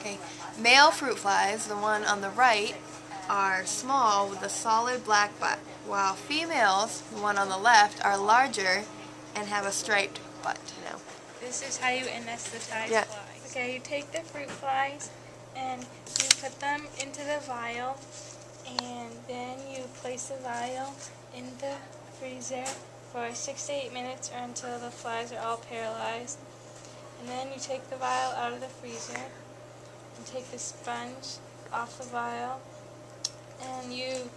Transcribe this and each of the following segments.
Okay, male fruit flies, the one on the right, are small with a solid black butt, while females, the one on the left, are larger and have a striped butt. No. This is how you anesthetize Yeah. flies. Okay, you take the fruit flies and you put them into the vial, and then you place the vial in the freezer for 6 to 8 minutes or until the flies are all paralyzed. And then you take the vial out of the freezer and take the sponge off the vial, and you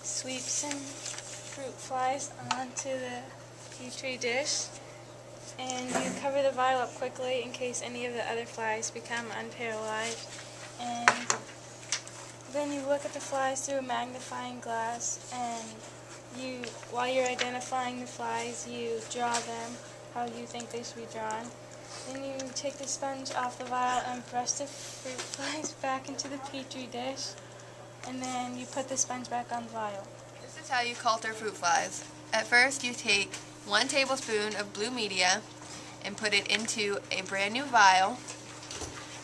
sweep some fruit flies onto the petri dish, and you cover the vial up quickly in case any of the other flies become unparalyzed. And then you look at the flies through a magnifying glass, and while you're identifying the flies, you draw them how you think they should be drawn. Then you take the sponge off the vial and brush the fruit flies back into the petri dish, and then you put the sponge back on the vial. This is how you culture fruit flies. At first, you take 1 tablespoon of blue media and put it into a brand new vial,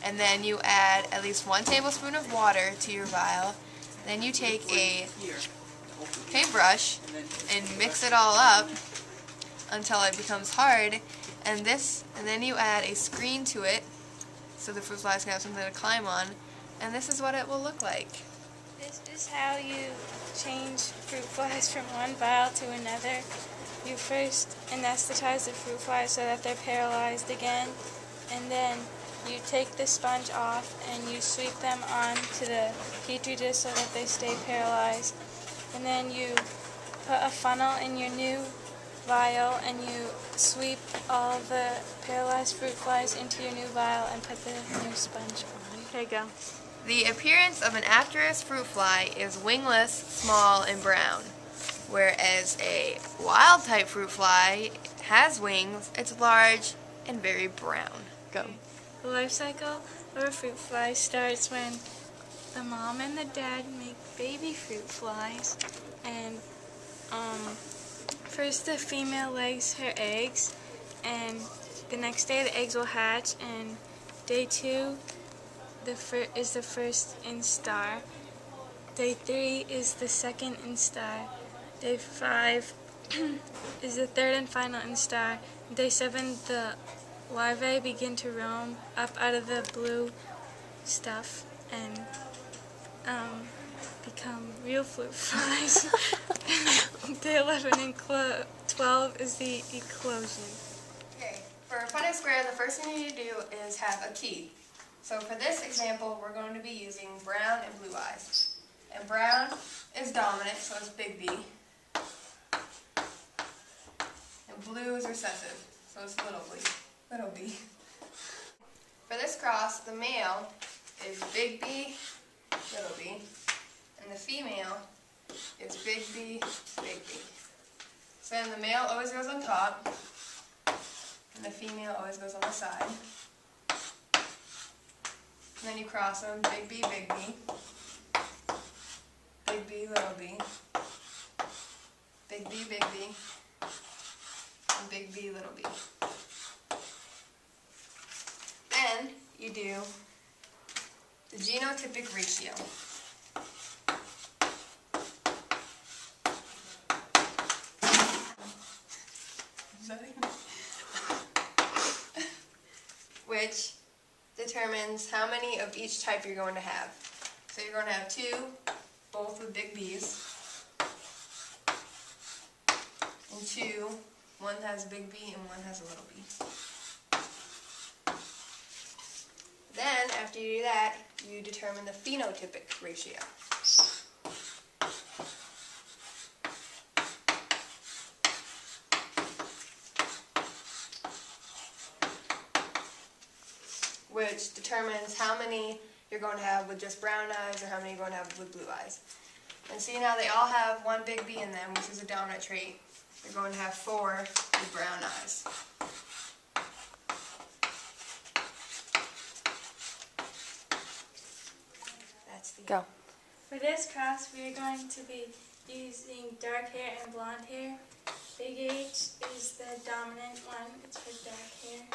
and then you add at least 1 tablespoon of water to your vial. Then you take a paintbrush and mix it all up until it becomes hard, and then you add a screen to it so the fruit flies can have something to climb on, and this is what it will look like. This is how you change fruit flies from one vial to another. You first anesthetize the fruit flies so that they're paralyzed again, and then you take the sponge off and you sweep them onto the petri dish so that they stay paralyzed. And then you put a funnel in your new vial and you sweep all the paralyzed fruit flies into your new vial and put the new sponge on. Okay, go. The appearance of an Apterous fruit fly is wingless, small, and brown, whereas a wild-type fruit fly has wings, it's large, and very brown. Go. The life cycle of a fruit fly starts when the mom and the dad make baby fruit flies, and first the female lays her eggs, and the next day the eggs will hatch, and day 2 is the first instar. Day 3 is the second instar. Day 5 is the third and final instar. Day 7, the larvae begin to roam up out of the blue stuff and become real fruit flies. Day 11 and 12 is the eclosion. Okay, for Punnett Square, the first thing you need to do is have a key. So for this example, we're going to be using brown and blue eyes. And brown is dominant, so it's big B. And blue is recessive, so it's little b. For this cross, the male is big B, little b, and the female is big B, big B. So then the male always goes on top, and the female always goes on the side. And then you cross them, big B, big B, big B, little b, big B, big B, and big B, little b. Then you do the genotypic ratio. Which determines how many of each type you're going to have. So you're going to have 2, both with big B's, and 2, one has big B and one has a little b. Then, after you do that, you determine the phenotypic ratio. Which determines how many you're going to have with just brown eyes or how many you're going to have with blue eyes. And see now they all have one big B in them, which is a dominant trait. You're going to have 4 with brown eyes. That's the Go. For this cross, we are going to be using dark hair and blonde hair. Big H is the dominant one. It's for dark hair.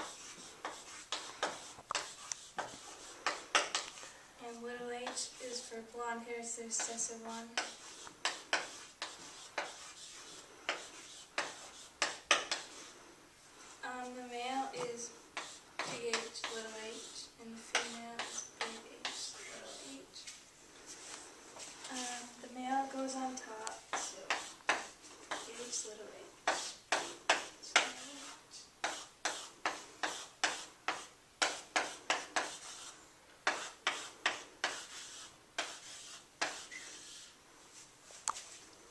blonde hair is the recessive one. The male is big H, little h, and the female is big H, little h. The male goes on top, so big H, little h.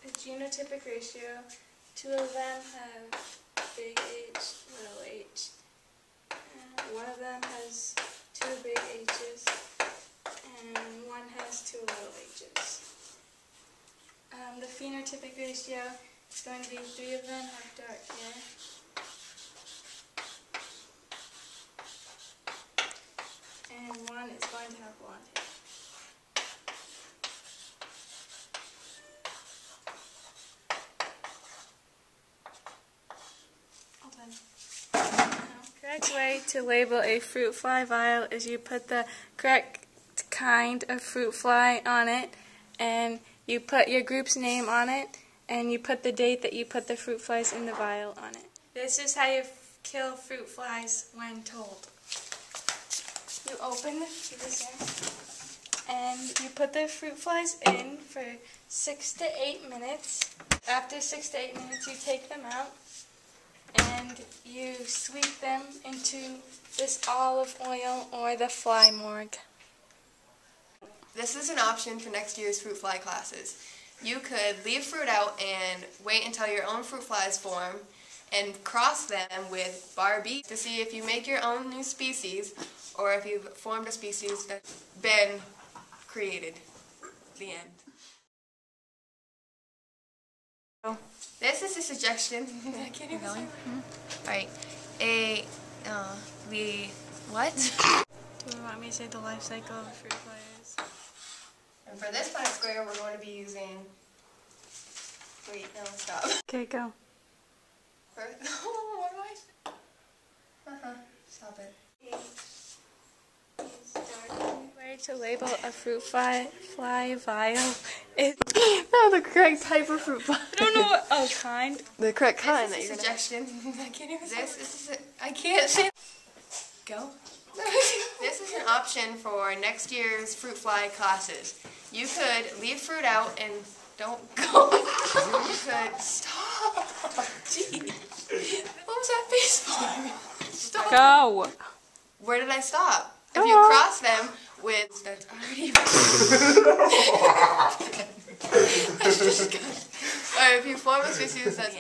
The genotypic ratio, 2 of them have big H, little h. One of them has 2 big H's, and one has 2 little h's. The phenotypic ratio is going to be 3 of them have dark hair, and one is going to have blonde hair. Correct way to label a fruit fly vial is you put the correct kind of fruit fly on it, and you put your group's name on it, and you put the date that you put the fruit flies in the vial on it. This is how you kill fruit flies when told. You open the freezer and you put the fruit flies in for 6 to 8 minutes. After 6 to 8 minutes, you take them out and you sweep them into this olive oil or the fly morgue. This is an option for next year's fruit fly classes. You could leave fruit out and wait until your own fruit flies form and cross them with Barbie to see if you make your own new species or if you've formed a species that's been created. The end. This is a suggestion. I can't even say. Alright. What? Do you want me to say the life cycle of fruit flies? And for this Punnett square, we're going to be using. Wait, no, stop. Okay, go. What do I? Stop it. Way to label a fruit fly vial is No, the correct type of fruit fly. I don't know what kind. The correct kind This that is you're a suggestion. I can't even say I can't say. Go. This is an option for next year's fruit fly classes. You could leave fruit out and don't go. You could stop. Gee. What was that face for? Stop. Go. Where did I stop? If Go you on. cross them with that's already That's just good. Or if you form a species that's